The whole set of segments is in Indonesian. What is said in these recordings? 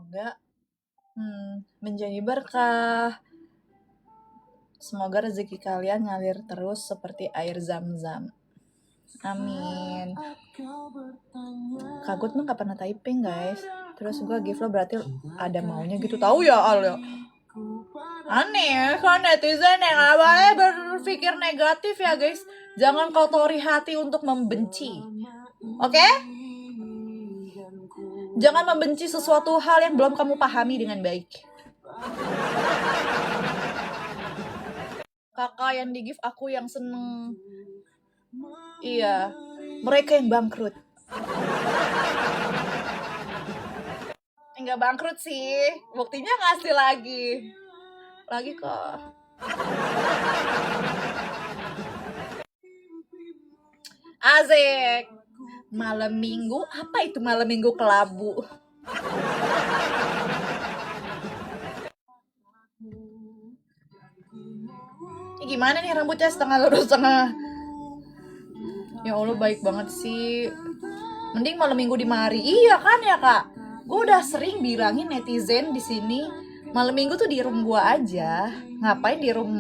semoga menjadi berkah. Semoga rezeki kalian ngalir terus seperti air zam-zam. Amin. Kagut mah gak pernah typing guys. Terus gue give lo berarti ada maunya gitu. Tahu ya Al ya. Aneh kan netizen yang gak boleh berpikir negatif ya guys. Jangan kotori hati untuk membenci. Oke? Jangan membenci sesuatu hal yang belum kamu pahami dengan baik. Kakak yang di give aku yang seneng. Iya, mereka yang bangkrut. Enggak bangkrut sih, buktinya ngasih lagi kok. Asik. Malam minggu, apa itu malam minggu kelabu? Ini gimana nih rambutnya setengah lurus setengah. Ya Allah baik banget sih. Mending malam minggu di mari. Iya kan ya kak? Gue udah sering bilangin netizen di sini malam minggu tuh di room gue aja. Ngapain di room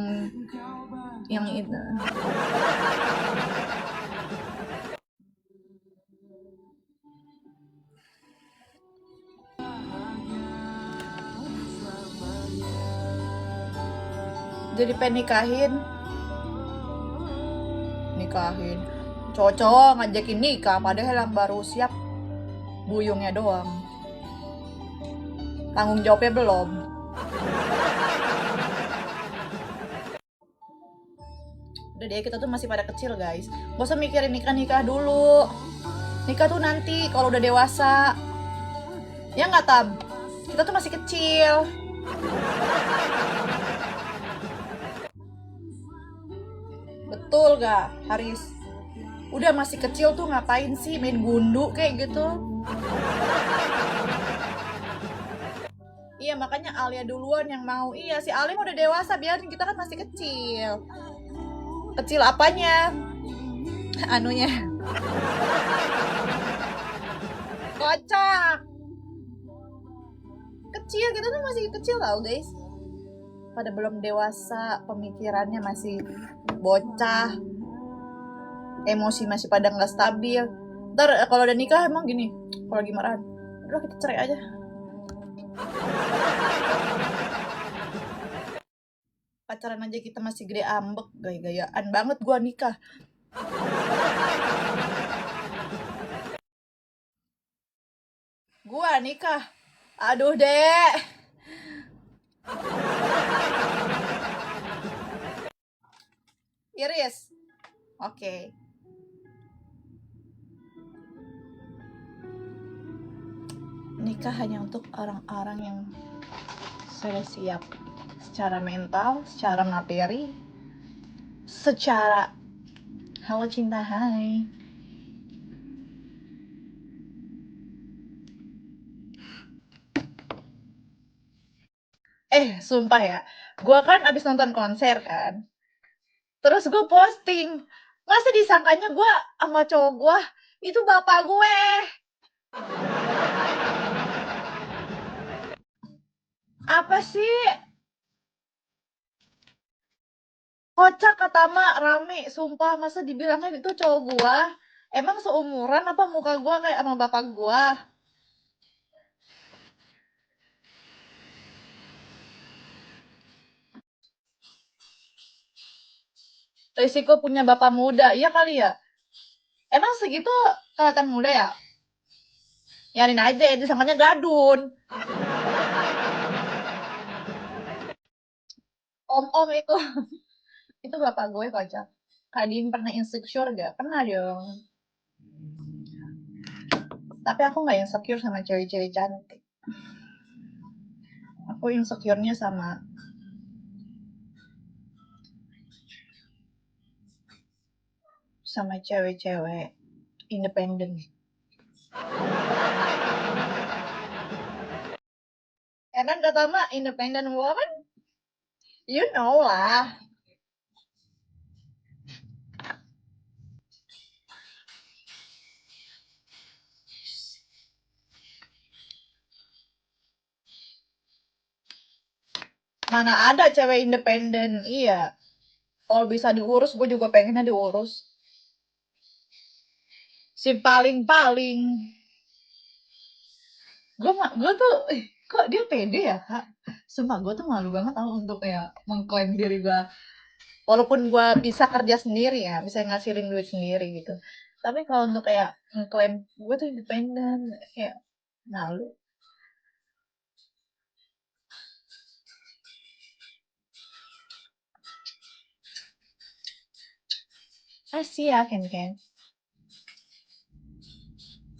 yang itu? Jadi pengen nikahin cowok ngajakin nikah padahal yang baru siap buyungnya doang, tanggung jawabnya belum. Udah deh, kita tuh masih pada kecil guys, gak usah mikirin nikah dulu. Nikah tuh nanti kalau udah dewasa, ya nggak Tam? Kita tuh masih kecil. Betul gak Haris? Udah masih kecil tuh ngapain sih main gundu kayak gitu? Iya makanya Alia duluan yang mau. Iya si Alia udah dewasa, biarin, kita kan masih kecil. Kecil apanya? Anunya. Kocak. Kecil, kita tuh masih kecil tau guys. Pada belum dewasa, pemikirannya masih bocah, emosi masih pada nggak stabil. Ntar kalau udah nikah emang gini, kalau lagi marahan, udah kita cerai aja. Pacaran aja kita masih gede ambek, gaya-gayaan banget gua nikah. Gua nikah, aduh dek. Iris, oke. Nikah hanya untuk orang-orang yang sudah siap secara mental, secara materi, secara halo cinta hai. Sumpah ya, gue kan abis nonton konser kan, terus gue posting, masa disangkanya gue sama cowok gue itu bapak gue. Apa sih? Kocak kata mak, rame, sumpah, masa dibilangnya itu cowok gue. Emang seumuran apa muka gue kayak sama bapak gue? Risiko punya bapak muda, iya kali ya? Emang segitu kelihatan muda ya? Yarin aja, itu disangkanya gadun. Om-om itu. Itu bapak gue kocak. Kadin pernah insecure gak? Pernah dong. Tapi aku gak insecure sama cewek-cewek cantik. Aku insecure-nya sama cewek-cewek independen. Karena kata mak independent woman, you know lah. Mana ada cewek independen, iya. Kalau bisa diurus, gue juga pengennya diurus. Si paling-paling. Gue tuh, kok dia pede ya, Kak? Sumpah, gue tuh malu banget tau untuk ya mengklaim diri gue. Walaupun gue bisa kerja sendiri ya, bisa ngasilin duit sendiri gitu. Tapi kalau untuk kayak mengklaim gue tuh independen, kayak malu. Kasih ya, Ken Ken.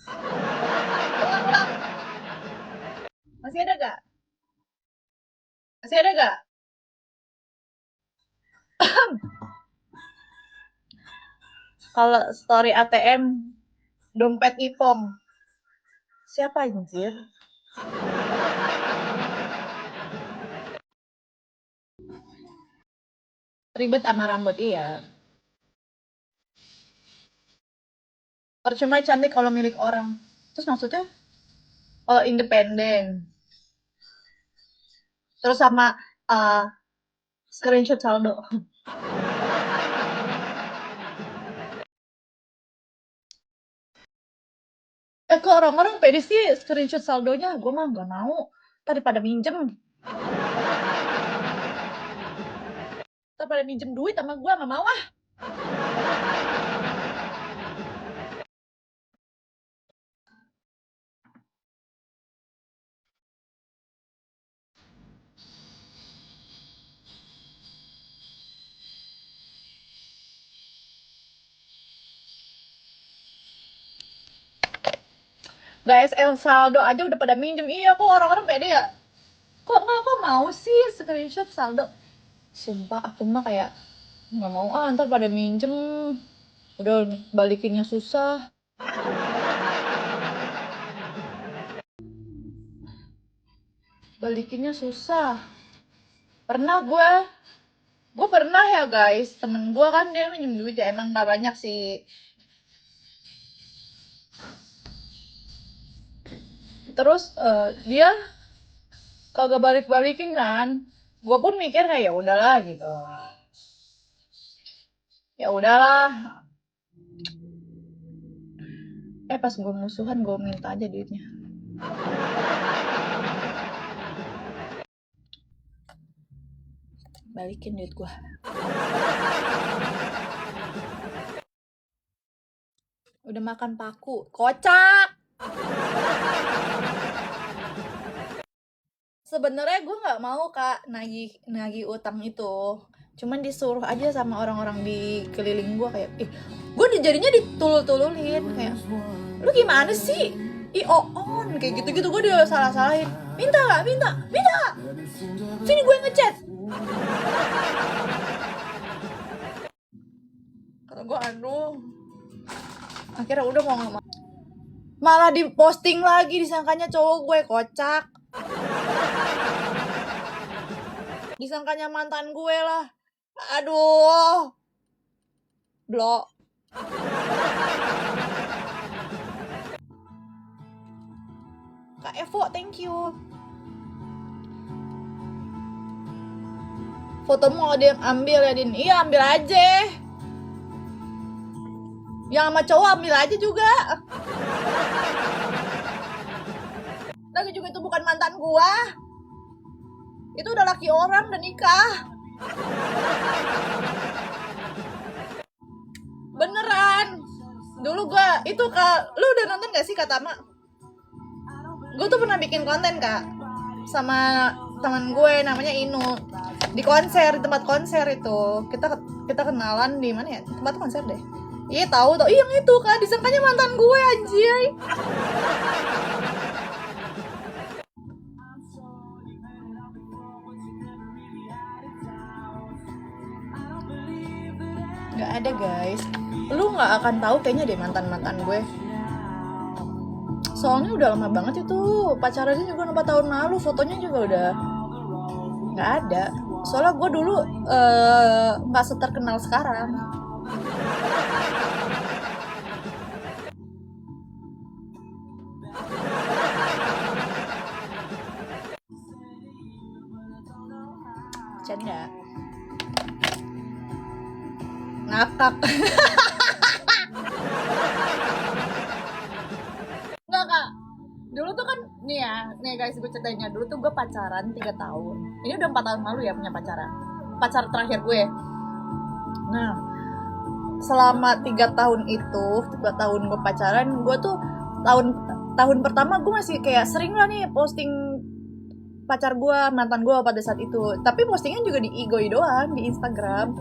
Ulang, ulang. Masih ada gak? Masih ada gak? Kalau story ATM, dompet Ipom. Siapa anjir? Ribet sama rambut, iya. Percuma cantik kalau milik orang. Terus maksudnya kalau independen. Terus sama uh, screenshot saldo. Kok orang-orang pede sih screenshot saldonya? Gue mah nggak mau. Tadi pada minjem. Tadi pada minjem duit sama gue nggak mau ah. Guys, El saldo aja udah pada minjem. Iya, kok orang-orang pede ya? Kok mau sih screenshot saldo? Sumpah, aku mah kayak nggak mau ah, ntar pada minjem. Udah balikinnya susah. Balikinnya susah. Pernah gue pernah ya guys, temen gue kan dia minjem duit ya, emang gak banyak sih. Terus dia kagak balik-balikin kan, gue pun mikir kayak ya udahlah gitu, ya udahlah. Pas gue musuhan gue minta aja duitnya. Balikin duit gue. Udah makan paku, kocak. Sebenarnya gue nggak mau kak nagih utang itu, cuman disuruh aja sama orang-orang di keliling gue kayak gue jadinya ditulul-tululin kayak lu gimana sih on kayak gitu-gitu, gue dia salah-salahin, minta gak minta sini gue ngechat. Kalau gue akhirnya udah mau nggak mau, malah diposting lagi disangkanya cowok gue, kocak. Disangkanya mantan gue lah. Aduh. Blok. Kak Evo, thank you. Fotomu mau dia ambil ya, Din? Iya, ambil aja. Yang sama cowok ambil aja juga. Lagi juga itu bukan mantan gua. Itu udah laki orang, udah nikah. Beneran. Dulu gua itu kak, lu udah nonton gak sih Katama? Gue tuh pernah bikin konten kak sama teman gue namanya Inu, di konser, di tempat konser itu kita kenalan di mana ya, tempat konser deh. Iya tahu iya yang itu kak, disangkanya mantan gue anjir. Nggak ada guys, lu nggak akan tahu kayaknya deh mantan gue. Soalnya udah lama banget itu, pacarannya juga 4 tahun lalu, fotonya juga udah nggak ada. Soalnya gue dulu nggak seterkenal sekarang. bercanda. Ngakak. Enggak kak, dulu tuh kan nih guys, gue ceritanya dulu tuh gue pacaran 3 tahun. Ini udah 4 tahun lalu ya punya pacaran. Pacar terakhir gue. Nah, selama 3 tahun itu, 3 tahun gue pacaran, gue tuh tahun tahun pertama gue masih kayak sering lah nih posting pacar gue, mantan gue pada saat itu. Tapi postingnya juga di igoi doang di Instagram.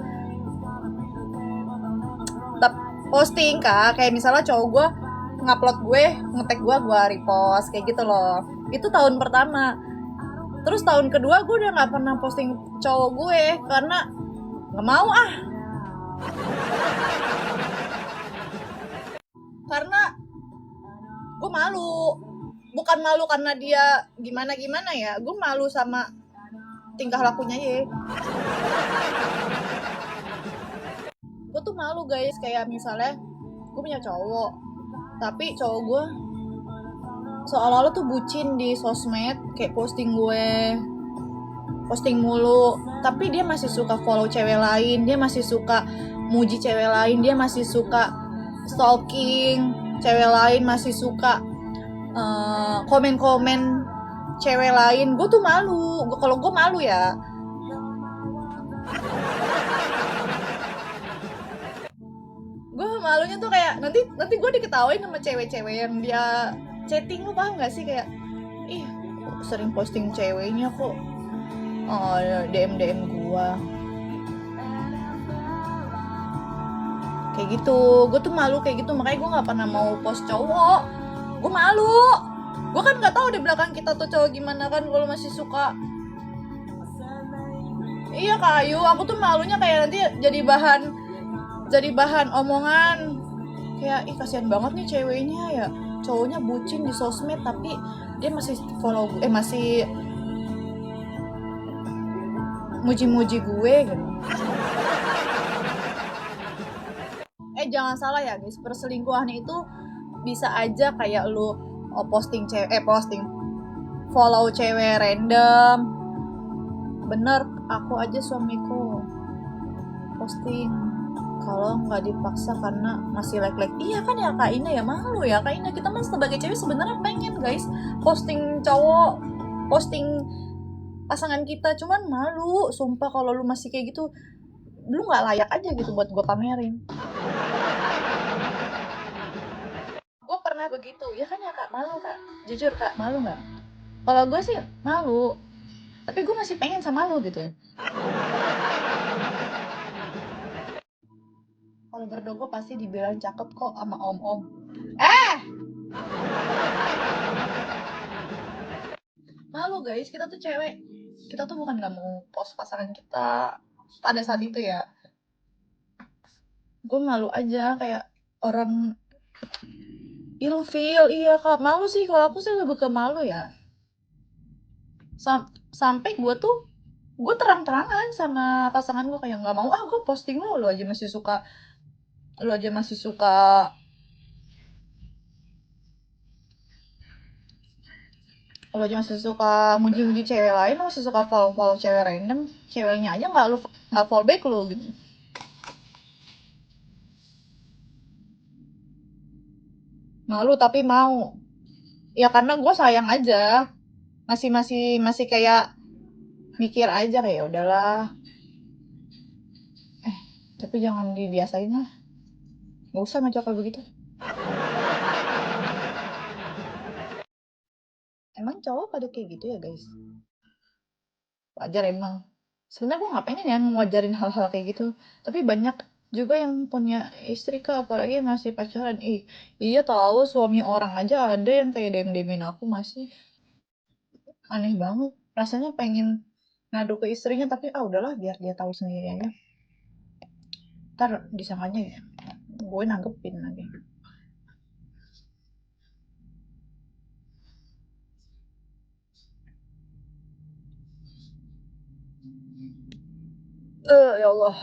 Posting kak, kayak misalnya cowok gue ngupload gue, ngetek gue repost kayak gitu loh. Itu tahun pertama. Terus tahun kedua gue udah nggak pernah posting cowok gue karena nggak mau ah. Karena gue malu. Bukan malu karena dia gimana ya. Gue malu sama tingkah lakunya ya. Gue tuh malu guys, kayak misalnya gue punya cowok, tapi cowok gue seolah-olah tuh bucin di sosmed, kayak posting mulu, tapi dia masih suka follow cewek lain, dia masih suka muji cewek lain, dia masih suka stalking cewek lain, masih suka komen-komen cewek lain. Gue tuh malu. Kalau gue malu ya. Gue malunya tuh kayak nanti gue diketawain sama cewek-cewek yang dia chatting. Lu paham gak sih, kayak ih sering posting ceweknya kok DM gua kayak gitu. Gue tuh malu kayak gitu, makanya gue nggak pernah mau post cowok. Gue malu. Gue kan nggak tahu di belakang kita tuh cowok gimana kan, kalau masih suka. Iya Kak Ayu, aku tuh malunya kayak nanti jadi bahan omongan, kayak ih kasihan banget nih ceweknya ya, cowoknya bucin di sosmed tapi dia masih follow masih muji-muji gue gitu. Jangan salah ya guys, perselingkuhan itu bisa aja kayak lu follow cewek random. Bener, aku aja suamiku posting kalau nggak dipaksa karena masih like. Iya kan ya Kak Ina ya, malu ya Kak Ina. Kita mah sebagai cewek sebenarnya pengen guys posting cowok, posting pasangan kita, cuman malu. Sumpah kalau lu masih kayak gitu, lu nggak layak aja gitu buat gue pamerin. Gue pernah begitu ya kan ya Kak, malu Kak, jujur Kak, malu nggak? Kalau gue sih malu, tapi gue masih pengen sama lu gitu. Kalau berdogo pasti dibilang cakep kok sama om-om. Malu guys, kita tuh cewek, kita tuh bukan nggak mau post pasangan kita pada saat itu ya. Gue malu aja kayak orang ilfeel. Iya Kak, malu sih. Kalau aku sih lebih ke malu ya. Sampai gue terang-terangan sama pasangan gue, kayak nggak mau gue posting lu aja masih suka, lu aja masih suka lu aja masih suka muji-muji cewek lain, lu masih suka follow cewek random, ceweknya aja nggak follow back lu gitu. Malu tapi mau ya, karena gue sayang aja, masih kayak mikir aja kayak ya udahlah, tapi jangan dibiasain lah, nggak usah ngajak kayak begitu. Emang cowok pada kayak gitu ya guys? Wajar emang. Sebenarnya gue nggak pengen ya ngajarin hal-hal kayak gitu, tapi banyak juga yang punya istri kak, apalagi yang masih pacaran. Iya tahu, suami orang aja ada yang kayak dem-demin aku masih. Aneh banget. Rasanya pengen ngadu ke istrinya, tapi udahlah biar dia tahu sendiri aja. Ntar disangkanya ya gue nanggepin lagi. Ya Allah.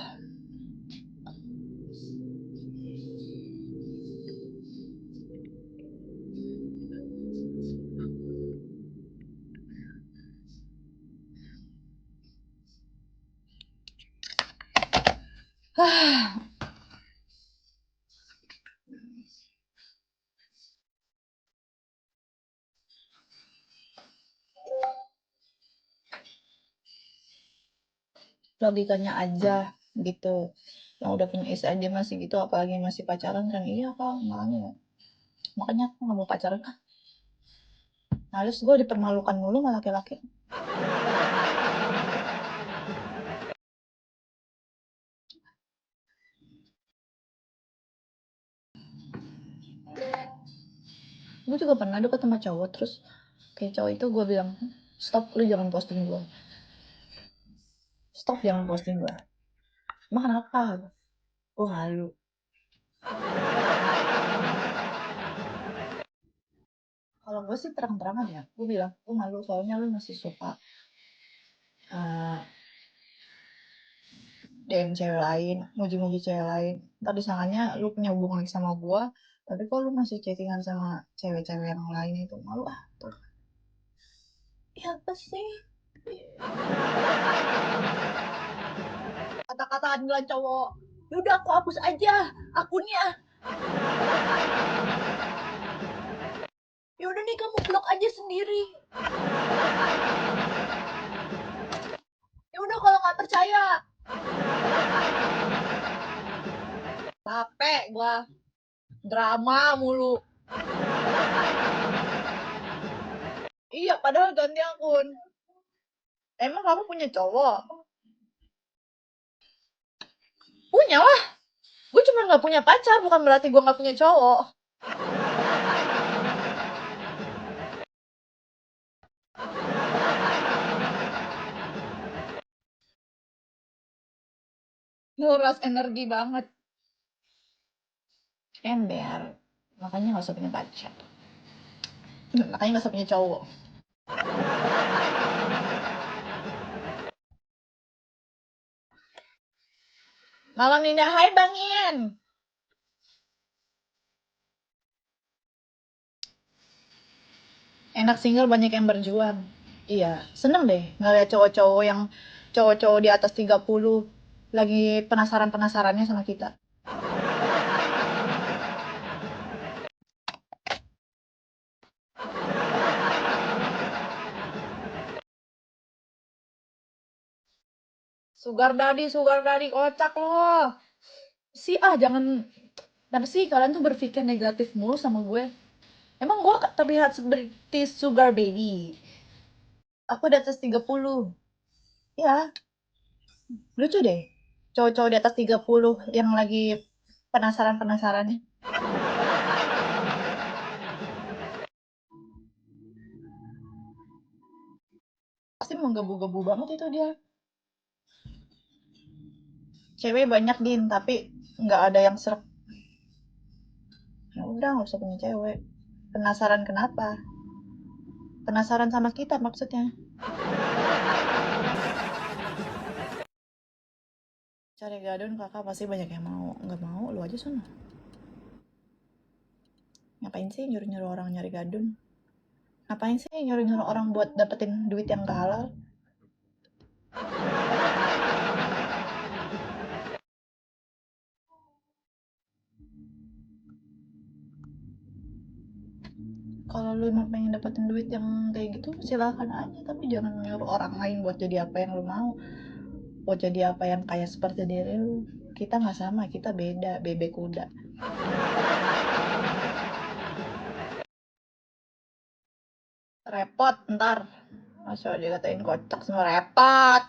Logikanya aja gitu. Yang udah punya istri aja masih gitu, apalagi masih pacaran kan. Iya kak, makanya aku nggak mau pacaran. Males gue dipermalukan mulu sama laki-laki. Gue juga pernah deket sama cowok, terus kayak cowok itu gue bilang, stop, lu jangan posting gue. Stop, jangan posting gue. Emang kenapa? Gue malu. Kalau gue sih terang-terangan ya, gue bilang gue malu soalnya lu masih suka uh, DM cewek lain, muji-muji cewek lain. Ntar disangkanya lu punya hubungan sama gue, tapi kok lu masih chattingan sama cewek-cewek yang lain, itu malu ah tuh. Ya apa sih? Kata-kataan bilang cowok, yaudah aku hapus aja akunnya. Yaudah nih kamu blok aja sendiri. Yaudah kalau nggak percaya. Capek gua, drama mulu. Iya, padahal ganti akun. Emang kamu punya cowok? Punya lah. Gue cuma nggak punya pacar, bukan berarti gue nggak punya cowok. Nguras energi banget. Ember. Makanya nggak usah punya pacar. Makanya nggak usah punya cowok. Malam ini, hai Bang Ian. Enak single, banyak yang berjuang. Iya, seneng deh ngeliat cowok-cowok yang cowok-cowok di atas 30 lagi penasaran-penasarannya sama kita. Sugar daddy, kocak loh. Jangan. Dan sih kalian tuh berpikir negatif mulu sama gue. Emang gue terlihat seperti sugar baby? Aku di atas 30. Ya, lucu deh. Cowok-cowok di atas 30 yang lagi penasaran-penasarannya. Pasti menggebu-gebu banget itu dia. Cewek banyak din, tapi nggak ada yang serap. Ya udah, nggak usah punya cewek. Penasaran kenapa? Penasaran sama kita maksudnya. Cari gadun kakak pasti banyak yang mau. Nggak mau, lu aja sana. Ngapain sih nyuruh-nyuruh orang nyari gadun? Ngapain sih nyuruh-nyuruh orang buat dapetin duit yang gak halal? Kalau lu emang pengen dapetin duit yang kayak gitu, silakan aja. Tapi jangan nyuruh orang lain buat jadi apa yang lu mau. Buat jadi apa yang kayak seperti diri lu. Kita nggak sama, kita beda, bebek kuda. Repot ntar. Masa dikatain kocak semua repot.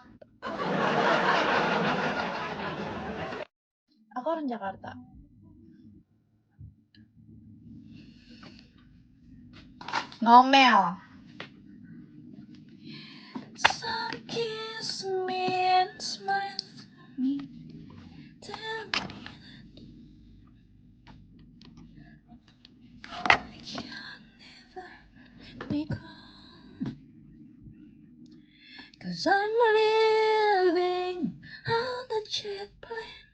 Aku orang Jakarta. Ngomel. Some kiss me and smile at me. Tell me I can never be gone. 'Cause I'm living on the jet plane.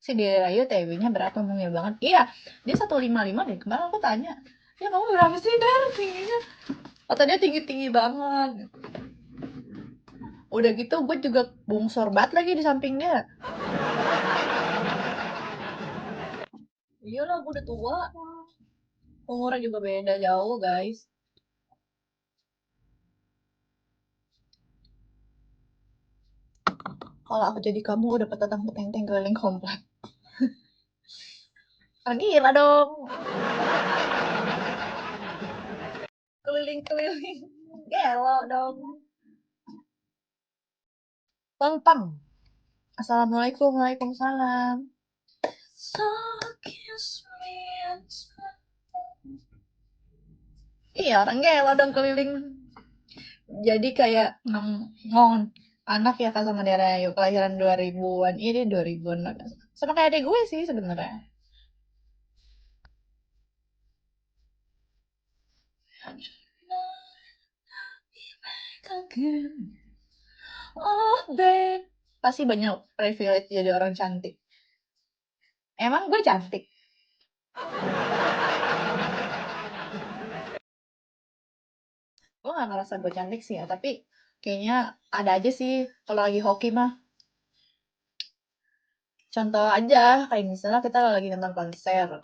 Si Dirayu TW-nya berapa, mungil banget. Iya, dia 155 deh. Kemarin aku tanya, ya kamu berapa sih Der tingginya? Kata dia tinggi-tinggi banget. Udah gitu gue juga bungsor banget lagi di samping dia. Iyalah gue udah tua. Umurnya juga beda jauh guys. Kalau aku jadi kamu udah petentang petenteng keliling komplek. Ah, gila dong. Keliling-keliling. Gelo dong. Pang pang. Assalamualaikum, waalaikumsalam. So kiss me and iya orang gelo dong keliling. Jadi kayak ngong anak ya kan sama daerah yuk kelahiran 2000-an ini 2000-an sama kayak adik gue sih sebenarnya. Oh, babe. Pasti banyak privilege jadi orang cantik. Emang gue cantik. Gue gak ngerasa gue cantik sih ya, tapi kayaknya ada aja sih kalau lagi hoki mah. Contoh aja, kayak misalnya kita lagi nonton konser.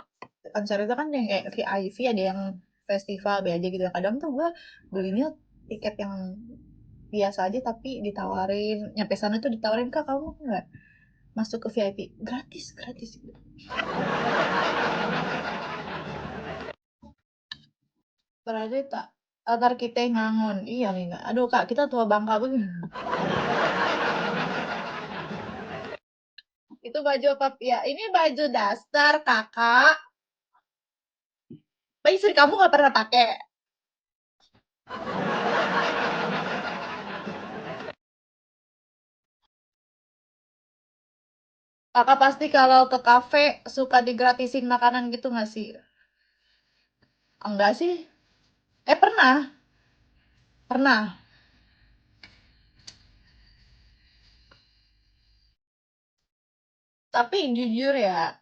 Konser itu kan yang kayak VIP, ada yang festival, B aja gitu. Kadang tuh gue belinya tiket yang biasa aja tapi ditawarin. Nyampe sana tuh ditawarin, Kak kamu nggak masuk ke VIP? Gratis, gratis. Berarti tak antar kita yang ngangon. Iya nih, Kak. Aduh, Kak, kita tua bangka banget. Itu baju apa? Ya, ini baju dasar, Kakak. Pak istri kamu nggak pernah pakai. Kakak pasti kalau ke kafe suka digratisin makanan gitu nggak sih? Enggak sih. Pernah. Pernah. Tapi jujur ya,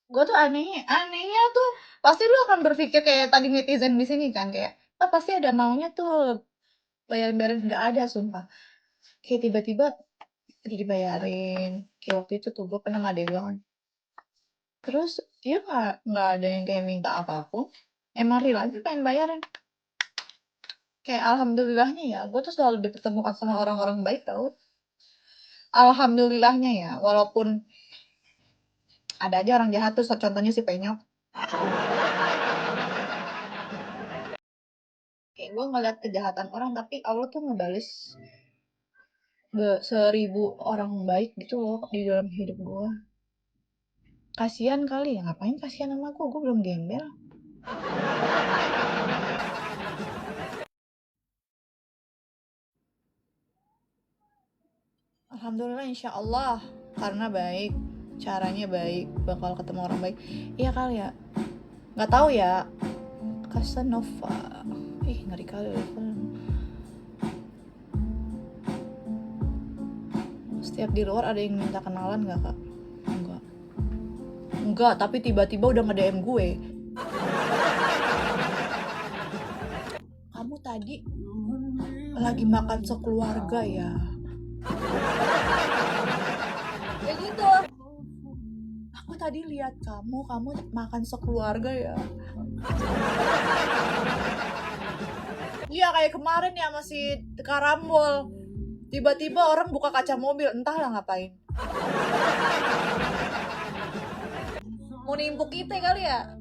gue tuh anehnya tuh pasti lu akan berpikir kayak tadi netizen di sini kan kayak, ah pasti ada maunya tuh bayarin nggak ada sumpah. Kayak tiba-tiba dibayarin. Kayak waktu itu tuh gue pernah ngade banget. Terus dia nggak ada yang kayak minta apapun. Emang real aja pengen bayarin. Kayak alhamdulillahnya ya, gue tuh selalu dipertemukan sama orang-orang baik tau. Alhamdulillahnya ya, walaupun ada aja orang jahat tuh, contohnya si Penyok. Kayak gue ngeliat kejahatan orang, tapi Allah tuh ngebales 1000 orang baik gitu loh di dalam hidup gue. Kasian kali ya, ngapain kasihan sama gue belum gembel. Alhamdulillah insya Allah, karena baik, caranya baik, bakal ketemu orang baik. Iya kali ya, nggak tahu ya. Casanova, ih ngeri kali level. Setiap di luar ada yang minta kenalan nggak kak? Enggak. Enggak, tapi tiba-tiba udah nge-DM gue. Kamu tadi lagi makan sekeluarga ya? Kayak gitu. Aku tadi lihat kamu makan sekeluarga ya? Iya kayak kemarin ya masih karambol. Tiba-tiba orang buka kaca mobil, entahlah ngapain. Mau nimpuk kita kali ya?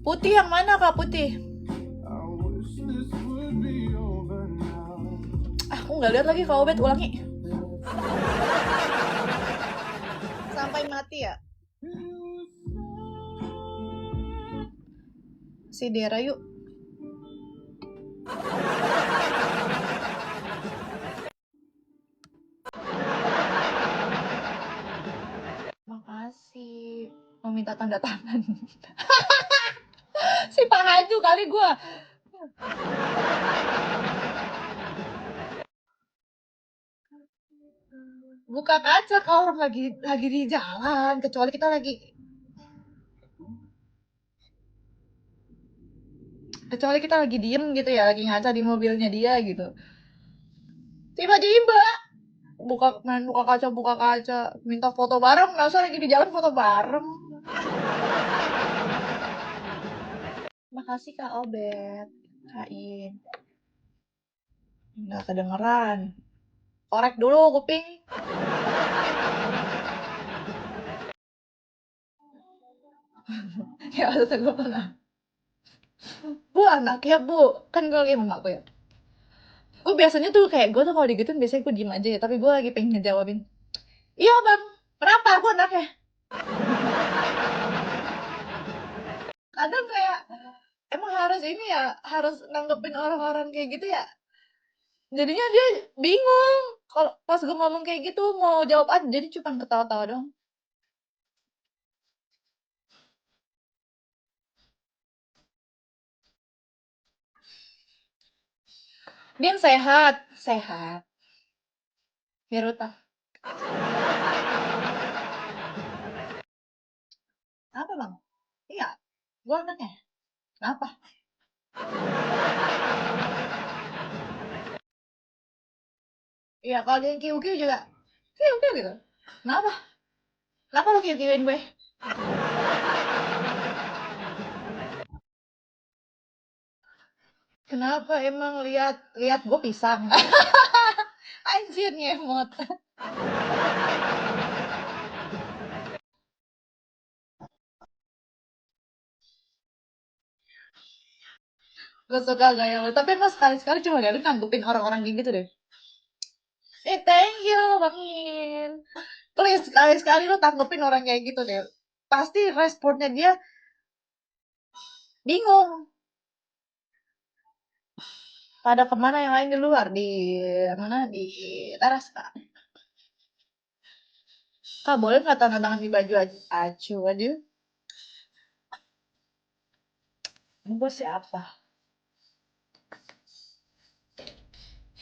Putih yang mana kak putih? Aku nggak lihat lagi kak Obet, ulangi. Sampai mati ya? Si Dera yuk. Makasih. Mau minta tanda tangan. Si Pak Haju kali gue. Buka kaca kalau orang lagi di jalan, kecuali kita lagi Kecuali kita lagi diem gitu ya, lagi ngaca di mobilnya dia gitu. Tiba-tiba buka kaca, minta foto bareng, masa lagi di jalan foto bareng. Makasih Kak Obet, Kak In. Nggak kedengeran. Korek dulu kuping. Ya, maksudnya gue pernah. Bu, anaknya bu. Kan gue lagi sama aku ya. Gue biasanya tuh kayak, gue tuh kalau digituin biasanya gue diem aja ya. Tapi gue lagi pengen ngejawabin. Iya bang, kenapa aku anaknya? Kadang kayak, emang harus ini ya, harus nanggepin orang-orang kayak gitu ya. Jadinya dia bingung. Kalau pas gue ngomong kayak gitu, mau jawab aja. Jadi cuma ketawa-tawa doang. Dia sehat, sehat. Biar utah. Apa bang? Iya, gue anaknya. Kenapa? Iya, kalau dia kiu-kiu juga. Kiu-kiu gitu. Kenapa? Kenapa lu kiu-kiuin gue? Kenapa emang lihat lihat gue pisang? Anjir ngemot. Gue suka gaya lu. Tapi emang sekali-sekali cuma gak nanggupin orang-orang kayak gitu deh. Thank you, Bang Min. Please, sekali-sekali lu tanggepin orang kayak gitu deh. Pasti responnya dia bingung. Pada kemana yang lain di luar? Di mana? Di teras, Kak. Kak, boleh nggak tanda tangan di baju acu aja? Ini gue siapa?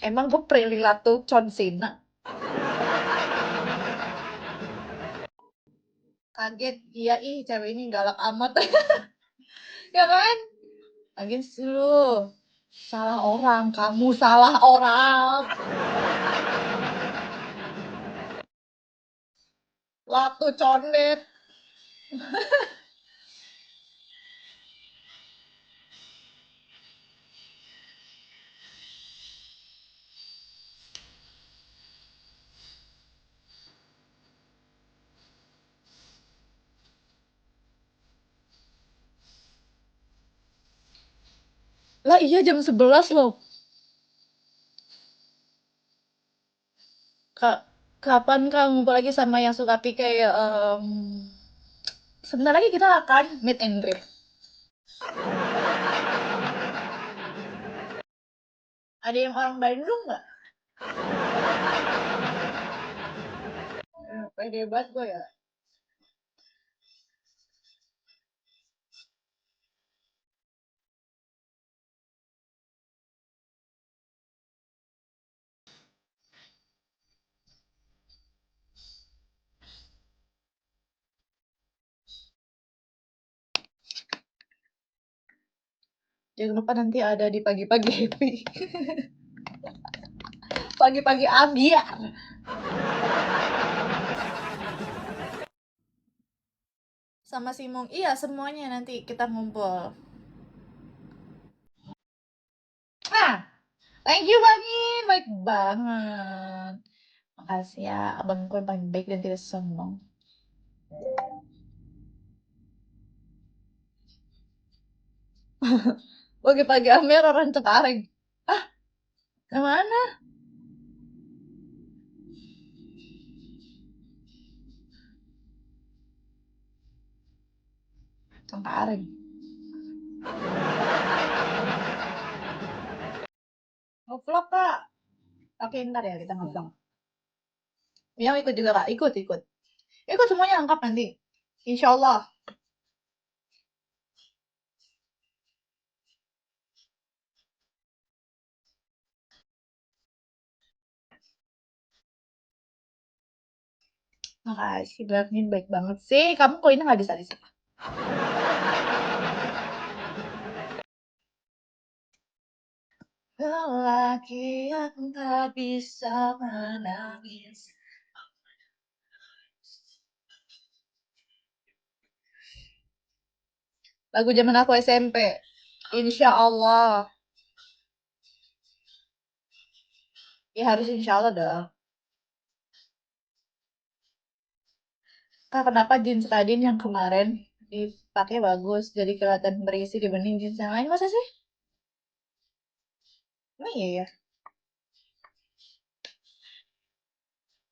Emang gue Prilly Latuconsina? Kaget, iya ih cewek ini galak amat. Ya kan? Kaget sih lu. Salah orang, kamu salah orang. Latu condet. Lah iya jam 11 loh. Kak, kapan kamu ngumpul lagi sama yang suka kayak sebentar lagi kita akan meet and greet. Ada yang orang Bandung nggak? Pede banget gue ya. Jangan lupa nanti ada di pagi-pagi happy. Pagi-pagi abi ya. Sama si Mung. Iya, semuanya nanti kita ngumpul. Ah, thank you Bangin. Baik banget. Makasih ya, abangku yang paling baik dan tidak sombong. Pagi-pagi Amir orang Cengkareng. Ah, kemana? Cengkareng. Ngevlog kak. Oke, ntar ya kita ngevlog. Yang ikut juga kak, ikut, ikut. Ikut semuanya lengkap nanti. Insya Allah. Makasih, Bangin baik banget sih. Kamu kok ini nggak bisa di lelaki yang tak bisa menangis. Lagu zaman aku SMP. Insya Allah. Ya harus insya Allah dong. Kak, kenapa jeans Radin yang kemarin dipakai bagus, jadi kelihatan berisi dibanding jeans yang lain? Masa sih? Emang iya ya?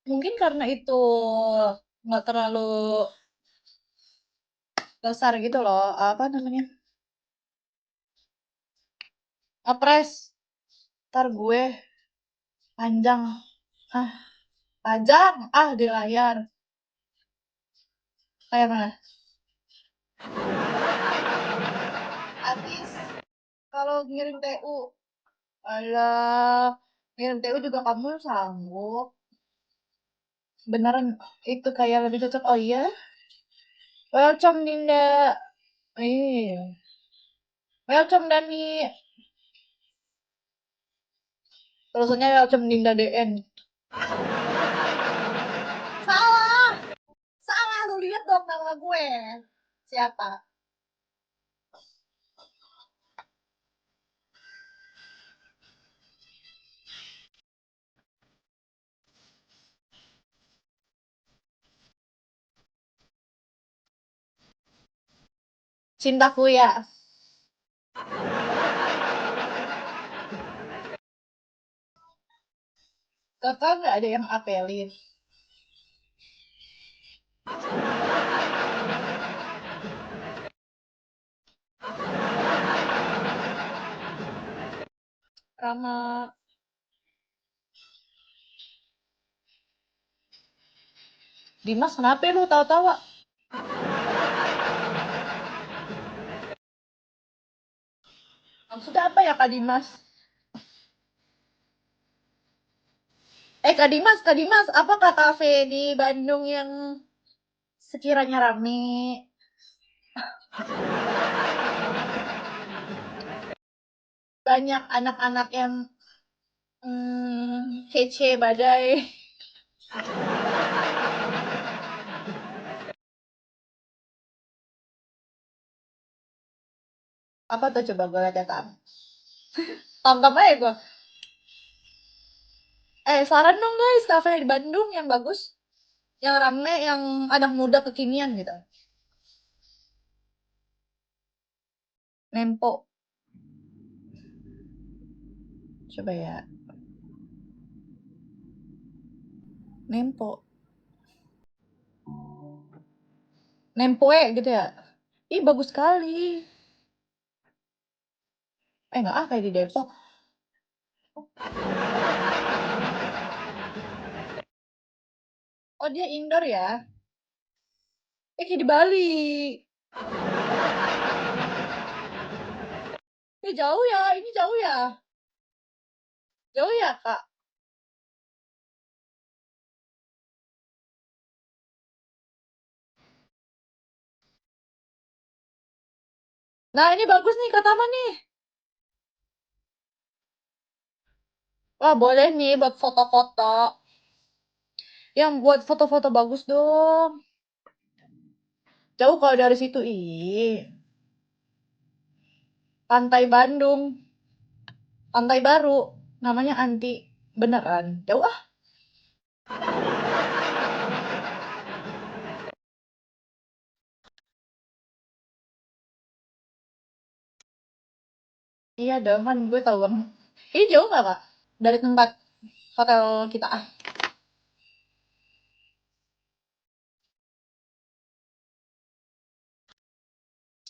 Mungkin karena itu nggak terlalu besar gitu loh. Apa namanya? Ngepres. Ntar gue panjang. Ah, panjang. Ah, di layar. Kayak mana? Habis. Kalau ngirim TU. Alah. Ngirim TU juga kamu sanggup. Beneran itu kayak lebih cocok. Oh iya? Welcome Dinda. Iya. Welcome Dani. Tulisannya welcome Dinda DN. Salah. Salah. Lu lihat dong nama gue. Siapa? Cintaku ya. Kakak nggak ada yang apelin. Sama Dimas kenapa lu tahu-tahu? Maksudnya apa ya Kak Dimas? Kak Dimas, apakah kafe di Bandung yang sekiranya rame, banyak anak-anak yang kece badai? Apa tuh coba gue lihat ya Kak? Tangkap aja gue. Saran dong guys, kafe di Bandung yang bagus, yang rame, yang anak muda kekinian gitu. Nempo, coba ya. Nempo, Nempoe gitu ya. Ih bagus sekali. Enggak ah, kayak di Depok. Oh dia indoor ya? Kayak di Bali. Jauh ya, ini jauh ya. Jauh ya Kak. Nah ini bagus nih Kak Taman nih. Wah boleh nih buat foto-foto. Yang buat foto-foto bagus dong. Jauh kalau dari situ. Ih. Pantai Bandung. Pantai baru. Namanya Anti. Beneran. Jauh ah. Iya dong kan gue tahu bang. Ini jauh gak Kak? Dari tempat hotel kita ah.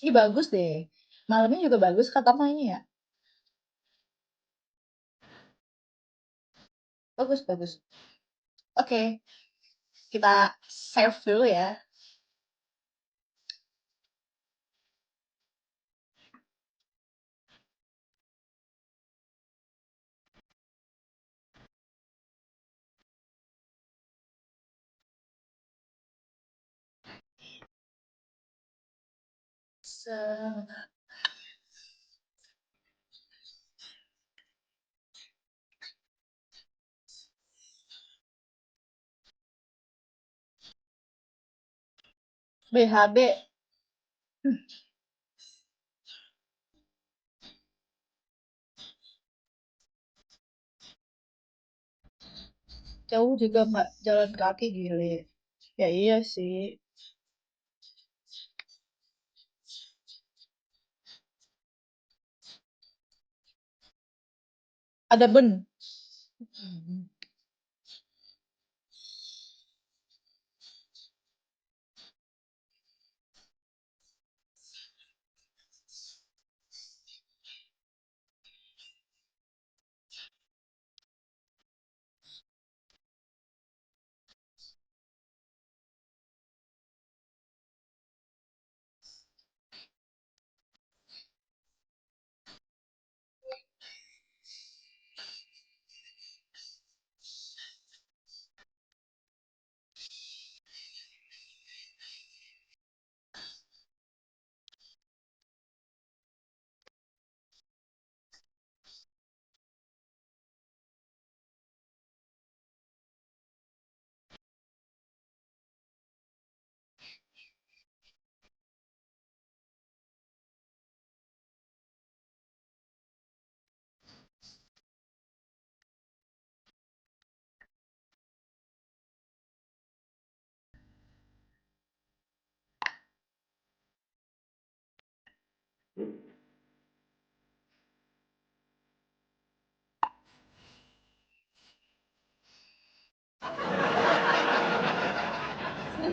Ih bagus deh. Malamnya juga bagus Kak Taman ini ya. Bagus, bagus. Oke, kita save dulu ya. Se BHB. Jauh juga nggak jalan kaki gile. Ya iya sih. Ada Ben.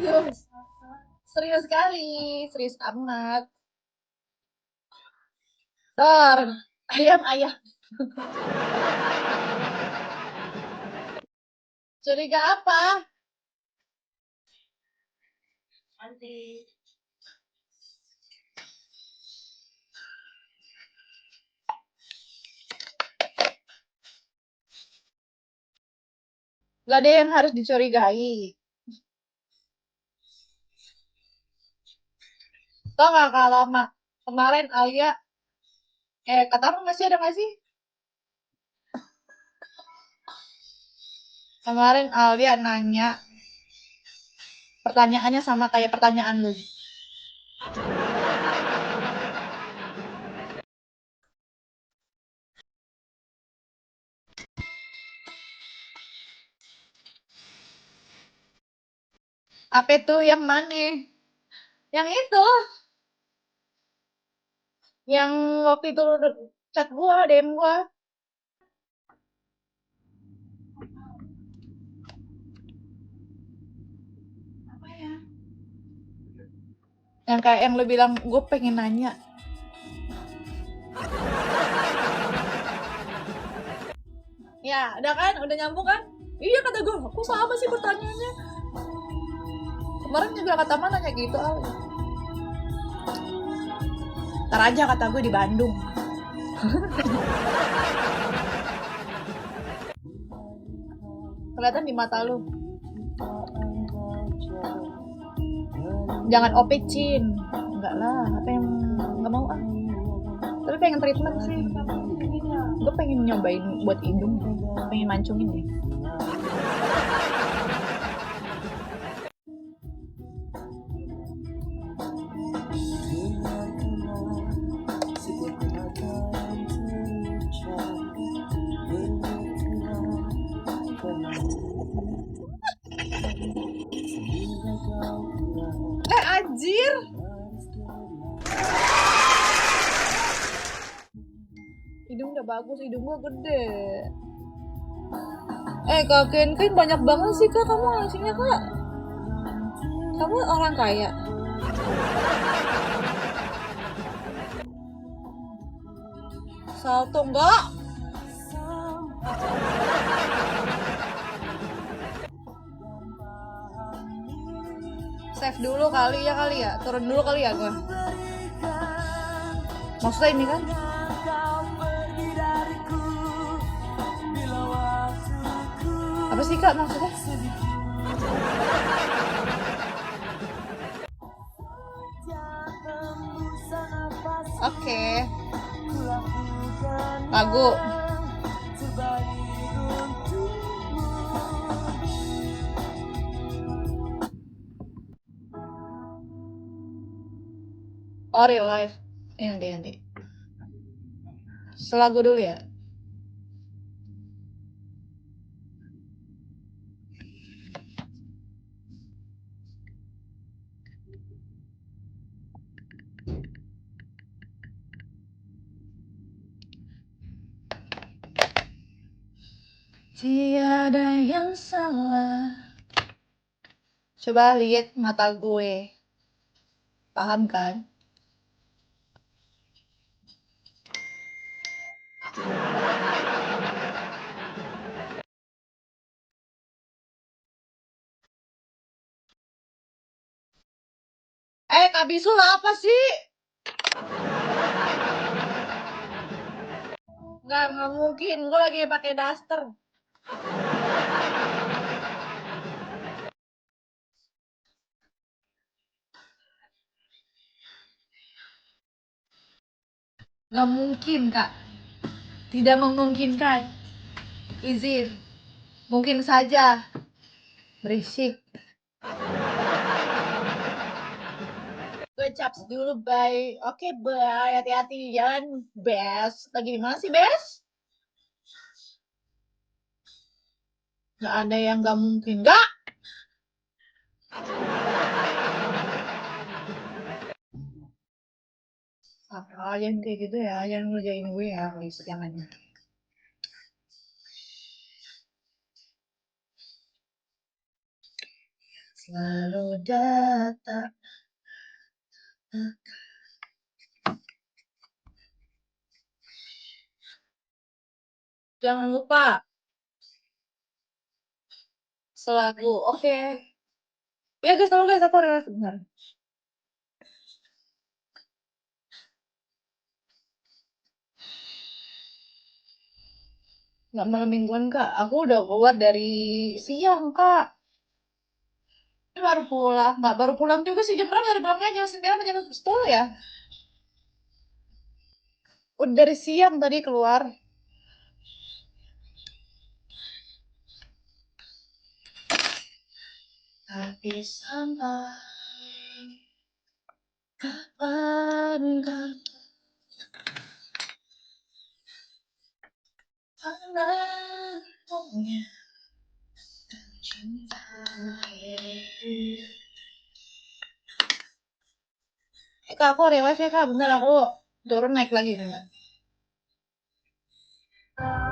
Serius. Serius sekali. Serius amat. Tor. Ayam. Curiga apa? Nanti. Gak ada yang harus dicurigai. Tau gak kalau kemarin Alia, kata apa masih ada gak sih? Kemarin Alia nanya, pertanyaannya sama kayak pertanyaan lu. Apa itu yang mana? Yang itu, yang waktu itu lu chat gua, DM gua. Apa ya? Yang kayak yang lu bilang, gue pengen nanya. Ya, udah kan? Udah nyambung kan? Iya kata gue, kok sama sih pertanyaannya? Kemarin juga kata mana kayak gitu, Al. Ntar aja kata gue di Bandung. Kelihatan di mata lu. Jangan opecin. Enggak lah, apa yang nggak mau ah. Tapi pengen treatment sih. Gue pengen nyobain buat hidung. Pengen mancungin deh. Anjir. Hidung udah bagus, hidung gua gede. Kak Ken banyak banget sih kak kamu hasilnya kak. Kamu orang kaya. Salto enggak? Save dulu kali ya. Turun dulu kali ya gua. Maksudnya ini kan? Apa sih kak maksudnya? Oke. Lagu. Oh, real life. Nanti. Setelah gue dulu ya. Tiada yang salah. Coba lihat mata gue. Paham kan? Kak Bisul apa sih? Nggak mungkin. Gue lagi pakai daster. Nggak mungkin, Kak. Tidak memungkinkan. Izin. Mungkin saja. Berisik. Gue caps dulu, bye. Oke, bye. Hati-hati. Jangan, Bes. Lagi di mana sih, Bes? Nggak ada yang nggak mungkin. Nggak! Apa yang kayak gitu ya? Yang ngerjain gue ya. Berisik yang lainnya. Selalu datang. Jangan lupa selalu. Oke. Ya guys, tolong guys, aku harus benar. Nggak malam mingguan kak, aku udah keluar dari siang kak. Ini baru pulang, nggak baru pulang juga sih jam berapa? Dari belakangnya jam 9 atau jam 10 ya? Udah dari siang tadi keluar. Tapi sampai kapan panahnya cinta. Kak, aku rewive ya kak, bentar aku turun naik lagi.